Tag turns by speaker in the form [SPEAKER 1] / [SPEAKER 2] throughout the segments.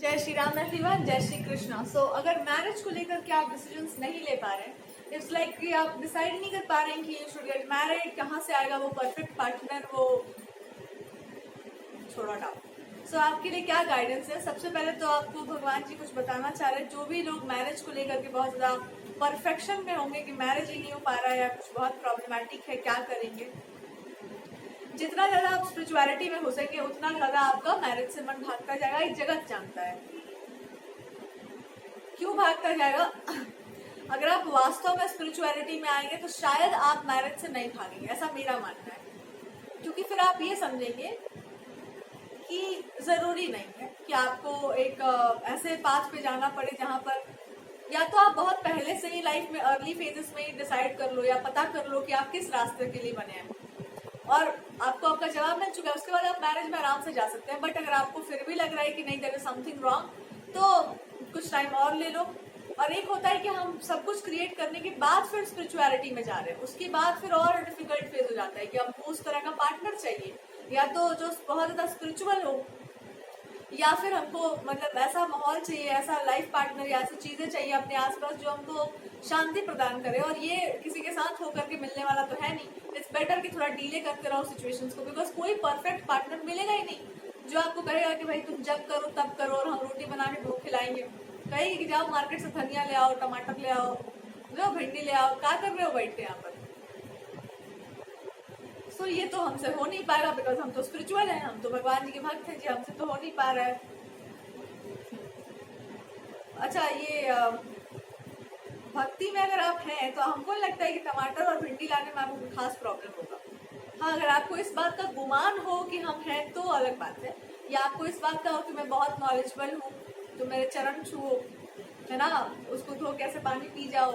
[SPEAKER 1] जय श्री राम एवरीवन, जय श्री कृष्णा। सो अगर मैरिज को लेकर के आप डिसीजंस नहीं ले पा रहे हैं, इट्स लाइक कि आप डिसाइड नहीं कर पा रहे हैं कि यू शुड गेट मैरिड, कहाँ से आएगा वो परफेक्ट पार्टनर, वो छोड़ो ना। सो आपके लिए क्या गाइडेंस है? सबसे पहले तो आपको भगवान जी कुछ बताना चाह रहे हैं। जो भी लोग मैरिज को लेकर के बहुत ज़्यादा परफेक्शन में होंगे कि मैरिज ही नहीं हो पा रहा है या कुछ बहुत प्रॉब्लमैटिक है, क्या करेंगे? जितना ज़्यादा आप स्पिरिचुअलिटी में हो सके उतना ज़्यादा आपका मैरिज से मन भागता जाएगा। एक जगत जानता है क्यों भागता जाएगा। अगर आप वास्तव में स्पिरिचुअलिटी में आएंगे तो शायद आप मैरिज से नहीं भागेंगे, ऐसा मेरा मानना है। क्योंकि फिर आप ये समझेंगे कि जरूरी नहीं है कि आपको एक ऐसे पाथ पे जाना पड़े जहाँ पर या तो आप बहुत पहले से ही लाइफ में अर्ली फेजेस में ही डिसाइड कर लो या पता कर लो कि आप किस रास्ते के लिए बने हैं और आपको आपका जवाब मिल चुका है, उसके बाद आप मैरिज में आराम से जा सकते हैं। बट अगर आपको फिर भी लग रहा है कि नहीं, देयर इज समथिंग रॉन्ग, तो कुछ टाइम और ले लो। और एक होता है कि हम सब कुछ क्रिएट करने के बाद फिर स्पिरिचुअलिटी में जा रहे हैं, उसके बाद फिर और डिफिकल्ट फेज हो जाता है कि हमको उस तरह का पार्टनर चाहिए, या तो जो बहुत ज्यादा स्पिरिचुअल हो, या फिर हमको मतलब ऐसा माहौल चाहिए, ऐसा लाइफ पार्टनर या ऐसी चीजें चाहिए अपने आसपास जो हमको शांति प्रदान करे। और ये किसी के साथ होकर के मिलने वाला तो है नहीं। इट्स बेटर कि थोड़ा डीले करते रहो सिचुएशंस को, बिकॉज कोई परफेक्ट पार्टनर मिलेगा ही नहीं जो आपको कहेगा कि भाई तुम जब करो तब करो और हम रोटी बना के भूख खिलाएंगे। कहेगी कि जाओ मार्केट से धनिया ले आओ, टमाटर ले आओ, लो भिंडी ले आओ, क्या कर रहे हो बैठ के यहाँ पर? सो ये तो हमसे हो नहीं पाएगा, बिकॉज हम तो स्पिरिचुअल हैं, हम तो भगवान जी के भक्त हैं जी, हमसे तो हो नहीं पा रहा है। अच्छा, ये भक्ति में अगर आप हैं तो हमको लगता है कि टमाटर और भिंडी लाने में आपको खास प्रॉब्लम होगा। हाँ, अगर आपको इस बात का गुमान हो कि हम हैं तो अलग बात है, या आपको इस बात का हो कि मैं बहुत नॉलेजेबल हूँ तो मेरे चरण छुओ, है ना, उसको धो कैसे पानी पी जाओ,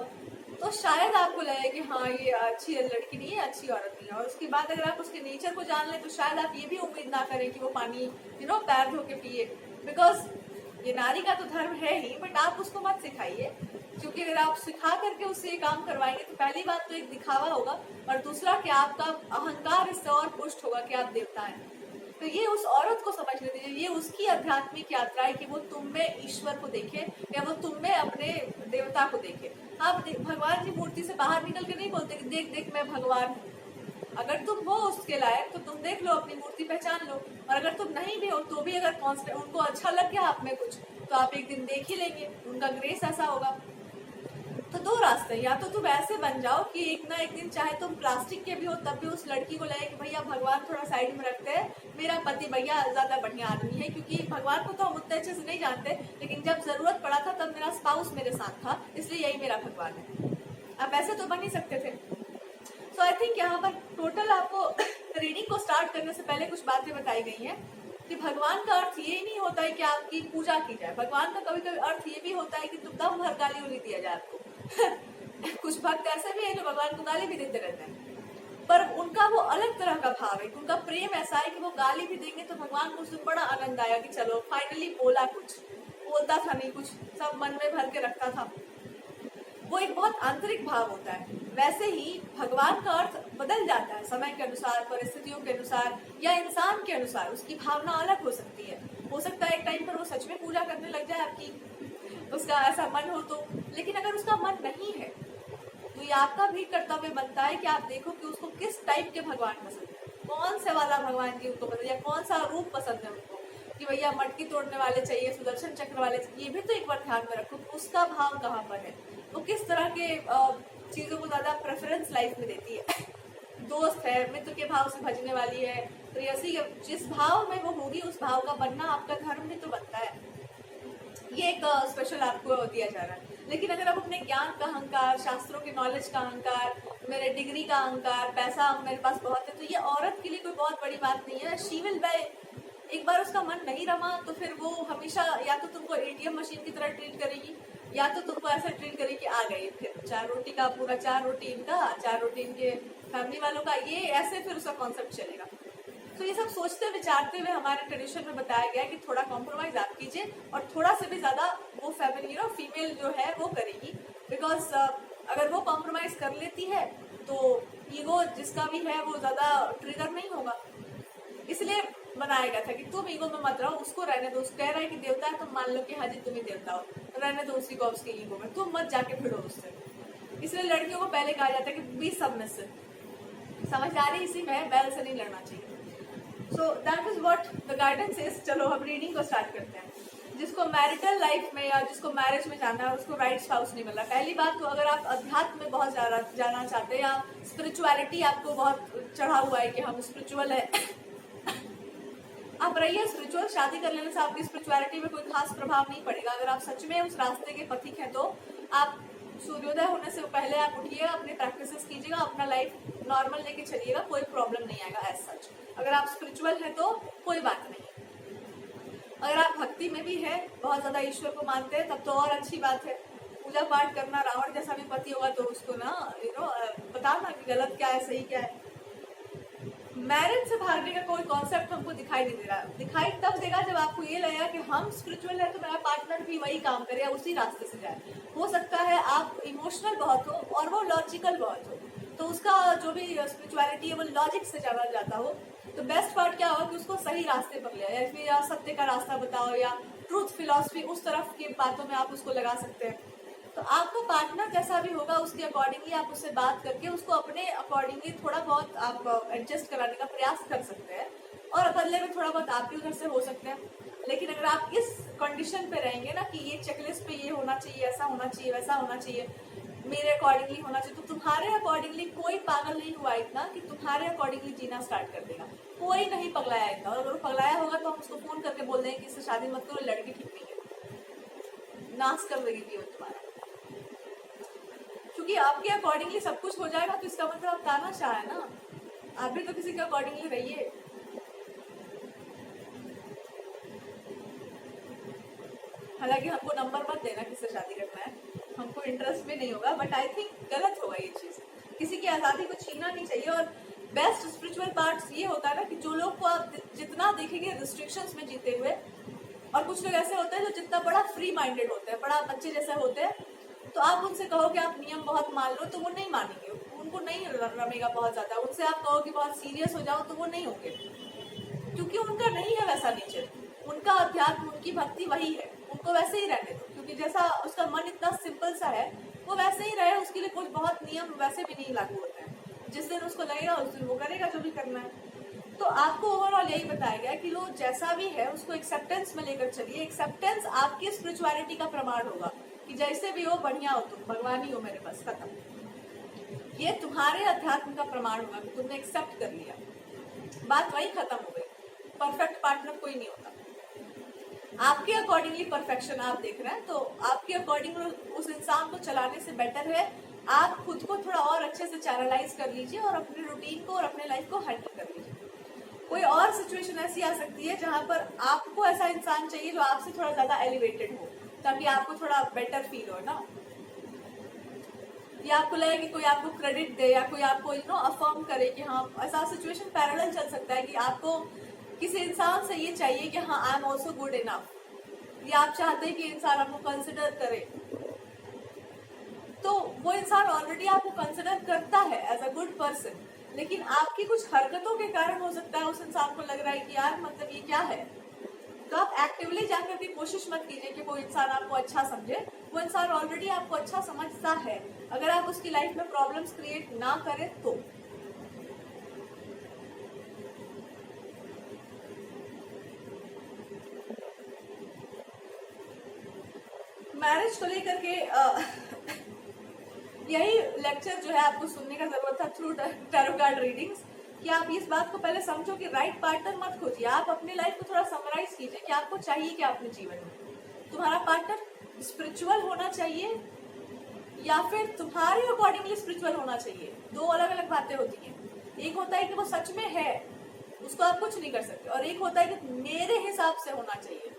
[SPEAKER 1] तो शायद आपको लगे कि हाँ ये अच्छी लड़की नहीं है, अच्छी औरत नहीं है। और उसके बाद अगर आप उसके नेचर को जान लें तो शायद आप ये भी उम्मीद ना करें कि वो पानी पैर धो के पिए, बिकॉज ये नारी का तो धर्म है ही। बट आप उसको मत सिखाइए, क्योंकि अगर आप सिखा करके उससे ये काम करवाएंगे तो पहली बात तो एक दिखावा होगा, और दूसरा कि आपका अहंकार इससे और पुष्ट होगा कि आप देवता हैं। तो ये उस औरत को समझने दीजिए, ये उसकी आध्यात्मिक यात्रा है कि वो तुम में ईश्वर को देखे या वो तुम में अपने देवता को देखे। आप भगवान की मूर्ति से बाहर निकल के नहीं बोलते कि देख देख मैं भगवान हूँ। अगर तुम हो उसके लायक तो तुम देख लो, अपनी मूर्ति पहचान लो। और अगर तुम नहीं भी हो तो भी अगर कॉन्स्टेंट उनको अच्छा लग गया आप में कुछ, तो आप एक दिन देख ही लेंगे, उनका ग्रेस ऐसा होगा। तो दो रास्ते, या तो तुम ऐसे बन जाओ कि एक ना एक दिन चाहे तुम प्लास्टिक के भी हो तब भी उस लड़की को लगे कि भैया भगवान थोड़ा साइड में रखते हैं, मेरा पति भैया ज्यादा बढ़िया आदमी है। क्योंकि भगवान को तो हम उतने अच्छे से नहीं जानते, लेकिन जब जरूरत पड़ा था तब मेरा स्पाउस मेरे साथ था, इसलिए यही मेरा भगवान है। आप ऐसे तो बन ही सकते थे। सो आई थिंक यहाँ पर टोटल आपको रीडिंग को स्टार्ट करने से पहले कुछ बातें बताई गई हैं कि भगवान का अर्थ ये नहीं होता है कि आपकी पूजा की जाए। भगवान का कभी कभी अर्थ ये भी होता है कि तुम दम भर गाली उली दिया जाए आपको। कुछ भक्त ऐसे भी है जो भगवान को गाली भी देते रहते हैं, पर उनका वो अलग तरह का भाव है, उनका प्रेम ऐसा है कि वो गाली भी देंगे तो भगवान को उसमें बड़ा आनंद आया कि चलो फाइनली बोला, कुछ बोलता था नहीं, कुछ सब मन में भर के रखता था। वो एक बहुत आंतरिक भाव होता है। वैसे ही भगवान का अर्थ बदल जाता है समय के अनुसार, परिस्थितियों के अनुसार या इंसान के अनुसार, उसकी भावना अलग हो सकती है। हो सकता है एक टाइम पर वो सच में पूजा करने लग जाए आपकी, उसका ऐसा मन हो तो। लेकिन अगर उसका मन नहीं है तो ये आपका भी कर्तव्य बनता है कि आप देखो कि उसको किस टाइप के भगवान पसंद है, कौन से वाला भगवान जी उनको पसंद है, या कौन सा रूप पसंद है उनको, कि भैया मटकी तोड़ने वाले चाहिए, सुदर्शन चक्र वाले चाहिए। ये भी तो एक बार ध्यान में रखो, उसका भाव कहाँ पर है, वो किस तरह के चीजों को ज्यादा प्रेफरेंस लाइफ में देती है। दोस्त है, मित्र के भाव से भजने वाली है, प्रेयसी, जिस भाव में वो होगी उस भाव का बनना आपका धर्म भी तो बनता है। ये एक स्पेशल आपको दिया जा रहा है। लेकिन अगर आप अपने ज्ञान का अहंकार, शास्त्रों के नॉलेज का अहंकार, मेरे डिग्री का अहंकार, पैसा मेरे पास बहुत है, तो ये औरत के लिए कोई बहुत बड़ी बात नहीं है। शी विल बाय, एक बार उसका मन नहीं रमा तो फिर वो हमेशा या तो तुमको एटीएम मशीन की तरह ट्रीट करेगी, या तो तुमको ऐसा ट्रीट करेगी कि आ गई फिर 4 रोटी का पूरा, 4 रोटी इनका, 4 रोटी इनके फैमिली वालों का, ये ऐसे फिर उसका कॉन्सेप्ट चलेगा। तो ये सब सोचते विचारते हुए हमारे ट्रेडिशन में बताया गया कि थोड़ा कॉम्प्रोमाइज आप कीजिए, और थोड़ा से भी ज्यादा वो फैमिली फीमेल जो है वो करेगी। बिकॉज अगर वो कॉम्प्रोमाइज कर लेती है तो ईगो जिसका भी है वो ज्यादा ट्रिगर नहीं होगा। इसलिए बनाया गया था कि तुम ईगो में मत रहो, उसको रहने दो। उसको कह रहा है कि देवता है, तुम मान लो कि हाँ जी तुम ही देवता हो, रहने दो उसी को उसके ईगो में, तुम मत जाके भिड़ो उससे। इसलिए लड़कियों को पहले कहा जाता है कि बी सबमिसिव। समझदारी इसी में है, बैल से नहीं लड़ना चाहिए। So that is what the guidance is. चलो हम रीडिंग को स्टार्ट करते हैं। जिसको मैरिटल लाइफ में या जिसको मैरिज में जाना है उसको राइट स्पाउस नहीं मिल रहा। पहली बात तो अगर आप अध्यात्म में बहुत ज्यादा जाना चाहते हैं या स्पिरिचुअलिटी आपको बहुत चढ़ा हुआ है कि हम स्पिरिचुअल है, आप रहिए स्पिरिचुअल। शादी कर लेने से आपकी स्पिरिचुअलिटी में कोई खास प्रभाव नहीं पड़ेगा। अगर आप सच में उस रास्ते के पथिक हैं तो आप सूर्योदय होने से पहले आप उठिएगा, अपने प्रैक्टिसेस कीजिएगा, अपना लाइफ नॉर्मल लेके चलिएगा, कोई प्रॉब्लम नहीं आएगा एज सच। अगर आप स्पिरिचुअल हैं तो कोई बात नहीं। अगर आप भक्ति में भी है, बहुत ज्यादा ईश्वर को मानते हैं, तब तो और अच्छी बात है। पूजा पाठ करना, रावण जैसा भी पति होगा तो उसको ना बताना कि गलत क्या है सही क्या है। मैरिज से भागने का कोई कॉन्सेप्ट हमको दिखाई नहीं दे रहा। दिखाई तब देगा जब आपको ये लगेगा कि हम स्पिरिचुअल है तो मेरा पार्टनर भी वही काम करे, उसी रास्ते से जाए। हो सकता है आप इमोशनल बहुत हो और वो लॉजिकल बहुत हो, तो उसका जो भी स्पिरिचुअलिटी है वो लॉजिक से ज्यादा जाता हो। तो बेस्ट पार्ट क्या होगा कि उसको सही रास्ते पर ले, या फिर या सत्य का रास्ता बताओ या ट्रूथ फिलॉसफी, उस तरफ की बातों में आप उसको लगा सकते हैं। तो आपको पार्टनर जैसा भी होगा उसके अकॉर्डिंगली आप उससे बात करके उसको अपने अकॉर्डिंगली थोड़ा बहुत आप एडजस्ट कराने का प्रयास कर सकते हैं, और बदले में थोड़ा बहुत आप भी उधर से हो सकते हैं। लेकिन अगर आप इस कंडीशन पे रहेंगे ना कि ये चेकलिस्ट पे ये होना चाहिए, ऐसा होना चाहिए, वैसा होना चाहिए, मेरे अकॉर्डिंगली होना चाहिए, तो तुम्हारे अकॉर्डिंगली कोई पागल नहीं हुआ इतना कि तुम्हारे अकॉर्डिंगली जीना स्टार्ट कर देगा। कोई नहीं पगलाया इतना, और अगर वो पगलाया होगा तो हम उसको फोन करके बोल देंगे कि इससे शादी मत करो, लड़की ठीक नहीं है, नाश कर देगी जीवन तुम्हारा। क्योंकि आपके अकॉर्डिंगली सब कुछ हो जाएगा तो इसका मतलब आप तानाशाह है ना, आप भी तो किसी के अकॉर्डिंगली रहिए। हालांकि हमको नंबर मत देना किससे शादी करना है, हमको इंटरेस्ट भी नहीं होगा, बट आई थिंक गलत होगा ये चीज। किसी की आजादी को छीनना नहीं चाहिए। और बेस्ट स्पिरिचुअल पार्ट ये होता है ना कि जो लोग को आप जितना देखेंगे रिस्ट्रिक्शंस में जीते हुए, और कुछ लोग ऐसे होते हैं जो जितना बड़ा फ्री माइंडेड होते हैं, बड़ा बच्चे जैसे होते हैं, तो आप उनसे कहो कि आप नियम बहुत मान लो तो वो नहीं मानेंगे, उनको नहीं रमेगा बहुत ज्यादा। उनसे आप कहो कि बहुत सीरियस हो जाओ तो वो नहीं होंगे, क्योंकि उनका नहीं है वैसा नेचर। उनका अध्यात्म, उनकी भक्ति वही है, उनको वैसे ही रहने दो, क्योंकि जैसा उसका मन इतना सिंपल सा है वो वैसे ही रहे। उसके लिए कुछ बहुत नियम वैसे भी नहीं लागू होते हैं। जिस दिन उसको लगेगा उस दिन वो करेगा जो भी करना है। तो आपको ओवरऑल यही बताया गया कि लोग जैसा भी है उसको एक्सेप्टेंस में लेकर चलिए। एक्सेप्टेंस आपकी स्पिरिचुअलिटी का प्रमाण होगा कि जैसे भी हो बढ़िया हो, तुम भगवान ही हो मेरे पास, खत्म। ये तुम्हारे अध्यात्म का प्रमाण होगा कि तुमने एक्सेप्ट कर लिया, बात वही खत्म हो गई। परफेक्ट पार्टनर कोई नहीं होता। आपके अकॉर्डिंगली परफेक्शन आप देख रहे हैं, तो आपके अकॉर्डिंग उस इंसान को चलाने से बेटर है आप खुद को थोड़ा और अच्छे से चैनलाइज कर लीजिए और अपने रूटीन को और अपने लाइफ को हैंडल कर लीजिए। कोई और सिचुएशन ऐसी आ सकती है जहां पर आपको ऐसा इंसान चाहिए जो आपसे थोड़ा ज्यादा एलिवेटेड हो, ताकि आपको थोड़ा बेटर फील हो ना, या आपको लगे कि कोई आपको क्रेडिट दे या कोई आपको अफर्म करे कि हाँ। ऐसा सिचुएशन पैरेलल चल सकता है कि आपको किसी इंसान से ये चाहिए कि हाँ I am also good enough, या आप चाहते हैं कि इंसान आपको कंसिडर करे, तो वो इंसान ऑलरेडी आपको कंसिडर करता है एज अ गुड पर्सन, लेकिन आपकी कुछ हरकतों के कारण हो सकता है उस इंसान को लग रहा है कि यार मतलब ये क्या है। तो आप एक्टिवली जाकर के कोशिश मत कीजिए कि वो इंसान आपको अच्छा समझे। वो इंसान ऑलरेडी आपको अच्छा समझता है, अगर आप उसकी लाइफ में प्रॉब्लम्स क्रिएट ना करें तो। मैरिज को लेकर के यही लेक्चर जो है आपको सुनने का जरूरत था थ्रू टैरो कार्ड रीडिंग्स, कि आप इस बात को पहले समझो कि राइट पार्टनर मत खोजिए। आप अपनी लाइफ को थोड़ा समराइज कीजिए कि आपको चाहिए क्या अपने जीवन में। तुम्हारा पार्टनर स्पिरिचुअल होना चाहिए या फिर तुम्हारे अकॉर्डिंगली स्पिरिचुअल होना चाहिए। दो अलग अलग बातें होती हैं। एक होता है कि वो सच में है, उसको आप कुछ नहीं कर सकते, और एक होता है कि मेरे हिसाब से होना चाहिए।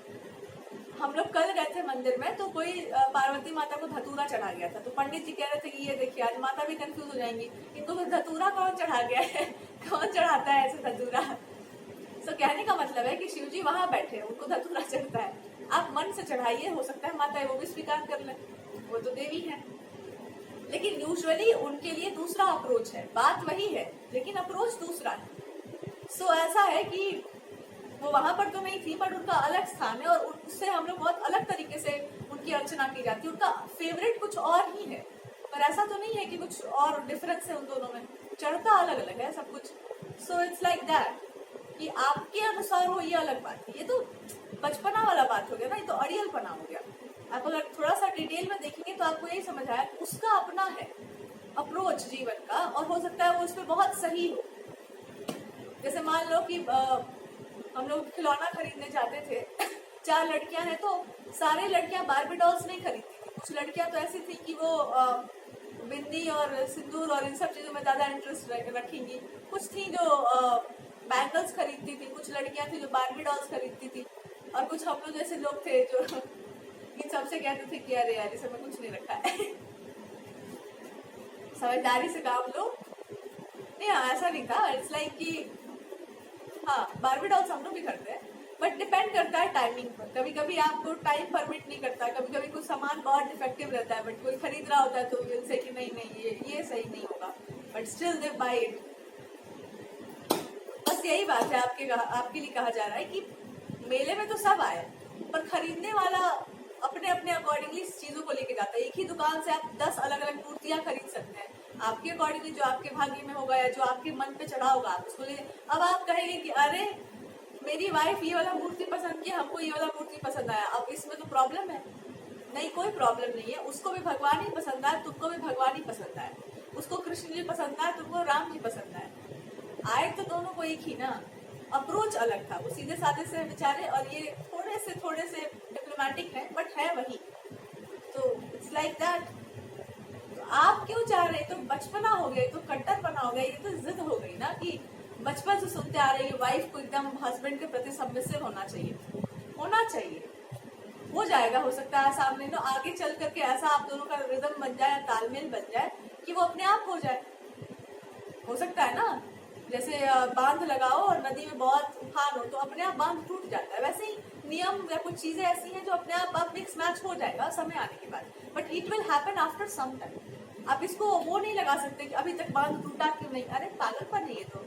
[SPEAKER 1] हम लोग कल गए थे मंदिर में, तो कोई पार्वती माता को धतूरा चढ़ा गया था, तो पंडित जी कह रहे थे कि ये देखिए आज माता भी कंफ्यूज हो जाएंगी, इनको तो धतूरा कौन चढ़ा गया है कौन चढ़ाता है ऐसे धतूरा। तो कहने का मतलब है कि शिव जी वहां बैठे, उनको धतूरा चढ़ता है। आप मन से चढ़ाइए, हो सकता है माता है वो भी स्वीकार कर ले, वो तो देवी है। लेकिन यूजुअली उनके लिए दूसरा अप्रोच है, बात वही है लेकिन अप्रोच दूसरा है। सो ऐसा है कि वो वहां पर तो नहीं थी, बट उनका अलग स्थान है और उससे हम लोग बहुत अलग तरीके से उनकी अर्चना की जाती है। उनका फेवरेट कुछ और ही है, पर ऐसा तो नहीं है कि कुछ और डिफरेंस है उन दोनों में, चढ़ता अलग अलग है सब कुछ। सो इट्स लाइक दैट कि आपके अनुसार हो, ये अलग बात है। ये तो बचपना वाला बात हो गया ना, ये तो अड़ियलपना हो गया। आप अगर थोड़ा सा डिटेल में देखेंगे तो आपको यही समझ आया कि उसका अपना है अप्रोच जीवन का, और हो सकता है वो उसमें बहुत सही हो। जैसे मान लो कि हम लोग खिलौना खरीदने जाते थे 4 लड़कियां हैं, तो सारे लड़कियां बार्बी डॉल्स नहीं खरीदती थी। कुछ लड़कियां तो ऐसी थी कि वो बिंदी और सिंदूर और इन सब चीजों में ज्यादा इंटरेस्ट रखेंगी। कुछ थी जो बैंगल्स खरीदती थी, कुछ लड़कियां थी जो बार्बी डॉल्स खरीदती थी, और कुछ हम लोग जैसे लोग थे जो इन सबसे कहते थे कि अरे यार इसे मैं कुछ नहीं रखा है समझदारी से काम लो। नहीं ऐसा नहीं था, इट्स लाइक कि हाँ बार्बी डॉल्स हम लोग भी करते हैं, बट डिपेंड करता है टाइमिंग पर। कभी कभी आपको टाइम परमिट नहीं करता, कभी कभी कुछ सामान बहुत डिफेक्टिव रहता है, बट कोई खरीद रहा होता है तो विल से कि नहीं नहीं ये सही नहीं होगा, but still they buy it. बस यही बात है, आपके लिए कहा जा रहा है कि मेले में तो सब आए, पर खरीदने वाला अपने अपने अकॉर्डिंगली चीजों को लेके जाता है। एक ही दुकान से आप 10 अलग अलग मूर्तियां खरीद सकते हैं, आपके अकॉर्डिंगली जो आपके भाग्य में होगा या जो आपके मन पे चढ़ा होगा आप उसको ले। अब आप कहेंगे कि अरे मेरी वाइफ ये वाला मूर्ति पसंद किया, हमको ये वाला मूर्ति पसंद आया, अब इसमें तो प्रॉब्लम है। नहीं, कोई प्रॉब्लम नहीं है। उसको भी भगवान ही पसंद आए, तुमको भी भगवान ही पसंद आए। उसको कृष्ण जी पसंद आए, तुमको राम जी पसंद आए तो दोनों को एक ही ना। अप्रोच अलग था, वो सीधे साधे से विचारे, और ये थोड़े से डिप्लोमेटिक है, बट है वही। तो इट्स लाइक दैट। तो आप क्यों चाह रहे, तो बचपना हो गया, तो कट्टरपना हो गया, ये तो जिद हो गई ना कि बचपन से सुनते आ रहे हैं वाइफ को एकदम हस्बैंड के प्रति सबमिसिव होना चाहिए। हो जाएगा, हो सकता है सामने तो आगे चल करके ऐसा आप दोनों का रिदम बन जाए, तालमेल बन जाए कि वो अपने आप हो जाए। हो सकता है ना, जैसे बांध लगाओ और नदी में बहुत उफान हो तो अपने आप बांध टूट जाता है। वैसे ही नियम या कुछ चीजें ऐसी हैं जो अपने आप मिक्स मैच हो जाएगा समय आने के बाद, but it will happen after some time. आप इसको वो नहीं लगा सकते कि अभी तक बांध टूटा क्यों नहीं, अरे पागलपन नहीं है। तो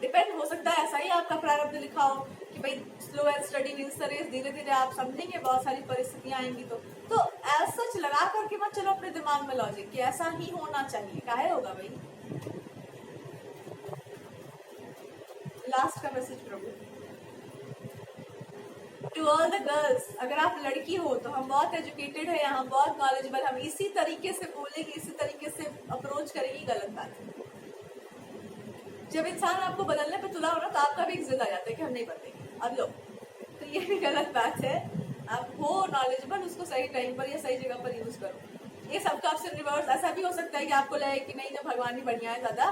[SPEAKER 1] डिपेंड हो सकता है ऐसा ही आपका प्रारब्ध लिखा हो कि भाई slow and steady means the race, धीरे धीरे आप समझेंगे, बहुत सारी परिस्थितियां आएंगी। तो ऐसा सच लगा करके मत चलो अपने दिमाग में लॉजिक कि ऐसा ही होना चाहिए, काहे होगा भाई। लास्ट का message Prabhu to all the girls, अगर आप लड़की हो तो हम बहुत एजुकेटेड है यहाँ, बहुत नॉलेजेबल, हम इसी तरीके से बोलेंगे, इसी तरीके से अप्रोच करेंगे, गलत बात है। जब इंसान आपको बदलने पे तुला हो ना तो आपका भी एक जिद आ जाता है कि हम नहीं बदलेंगे, अब लो, तो ये भी गलत बात है। आप हो नॉलेजेबल, उसको सही टाइम पर या सही जगह पर यूज करो। ये सबका आपसे रिवर्स ऐसा भी हो सकता है कि आपको लगे कि नहीं ना भगवान ही बढ़िया है, दादा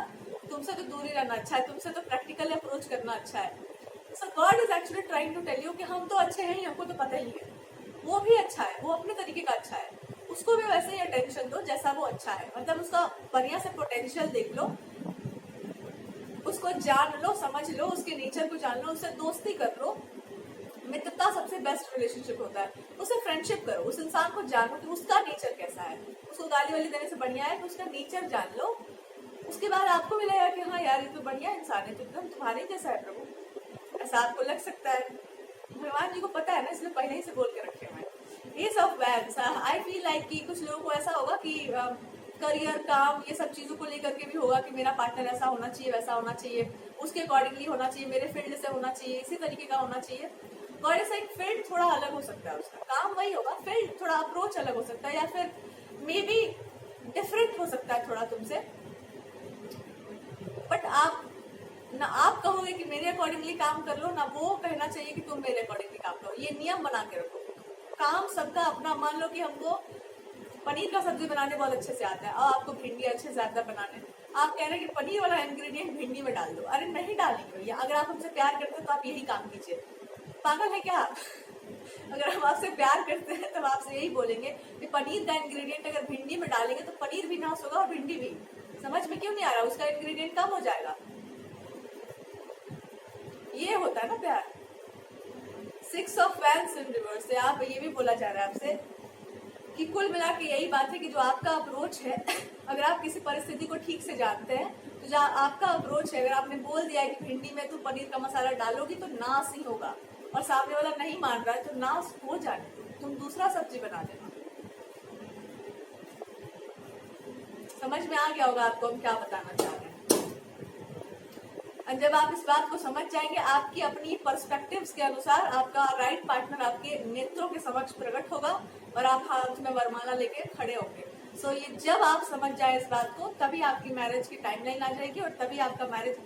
[SPEAKER 1] तुमसे तो दूर ही रहना अच्छा है, तुमसे तो प्रैक्टिकल अप्रोच करना अच्छा है। So God is actually trying to tell you कि हम तो अच्छे हैं ही, हमको तो पता ही है, वो भी अच्छा है, वो अपने तरीके का अच्छा है, उसको भी वैसे ही अटेंशन दो जैसा वो अच्छा है। मतलब उसका बढ़िया से पोटेंशियल देख लो, उसको जान लो, समझ लो, उसके नेचर को जान लो, उससे दोस्ती कर लो। मित्रता सबसे बेस्ट रिलेशनशिप होता है, उससे फ्रेंडशिप करो, उस इंसान को जानो कि उसका नेचर कैसा है। उसको गाली वाली देने से बढ़िया है कि उसका नेचर जान लो, उसके बाद आपको भी लगेगा कि हाँ यार ये तो बढ़िया इंसान है, तो एकदम तुम्हारे जैसा है प्रभु, ऐसा आपको लग सकता है। भगवान जी को पता है ना, इसलिए पहले ही से बोल के रखे हुए हैं। S of wands, I feel like कि कुछ लोगों को ऐसा होगा कि करियर, काम, ये सब चीजों को लेकर के भी होगा कि मेरा पार्टनर ऐसा होना चाहिए, वैसा होना चाहिए, उसके अकॉर्डिंगली होना चाहिए, मेरे फील्ड से होना चाहिए, इसी तरीके का होना चाहिए। और ऐसा एक फील्ड थोड़ा अलग हो सकता है, उसका काम वही होगा, फील्ड थोड़ा अप्रोच अलग हो सकता है, या फिर मे बी डिफरेंट हो सकता है थोड़ा तुमसे, बट आप कहोगे कि मेरे अकॉर्डिंगली काम कर लो ना, वो कहना चाहिए कि तुम मेरे अकॉर्डिंगली काम करो। ये नियम बना के रखो, काम सबका अपना। मान लो कि हमको पनीर का सब्जी बनाने बहुत अच्छे से आता है और आपको भिंडी अच्छे से आता बनाने, आप कह रहे हैं कि पनीर वाला इंग्रेडिएंट भिंडी में डाल दो, अरे नहीं डालेंगे भैया, अगर आप हमसे प्यार करते हैं तो आप यही काम कीजिए। पागल है क्या आप? अगर हम आपसे प्यार करते हैं तब आपसे यही बोलेंगे कि पनीर का इंग्रेडिएंट अगर भिंडी में डालेंगे तो पनीर भी नाश होगा और भिंडी भी। समझ में क्यों नहीं आ रहा? उसका इंग्रेडिएंट कम हो जाएगा। ये होता है ना प्यार। 6 ऑफ वैंड्स इन रिवर्स से आप ये भी बोला जा रहा है आपसे कि कुल मिला के यही बात है कि जो आपका अप्रोच है, अगर आप किसी परिस्थिति को ठीक से जानते हैं तो जो आपका अप्रोच है, अगर आपने बोल दिया है कि भिंडी में तुम पनीर का मसाला डालोगी तो नाश ही होगा, और सामने वाला नहीं मान रहा है तो नाश हो जाने दो, तुम दूसरा सब्जी बना देना। समझ में आ गया होगा आपको हम क्या बताना चाह रहे हैं। और जब आप इस बात को समझ जाएंगे, आपकी अपनी पर्सपेक्टिव्स के अनुसार आपका राइट पार्टनर आपके नेत्रों के समक्ष प्रकट होगा और आप हाथ में वरमाला लेके खड़े होंगे। सो ये जब आप समझ जाए इस बात को, तभी आपकी मैरिज की टाइमलाइन आ जाएगी और तभी आपका मैरिज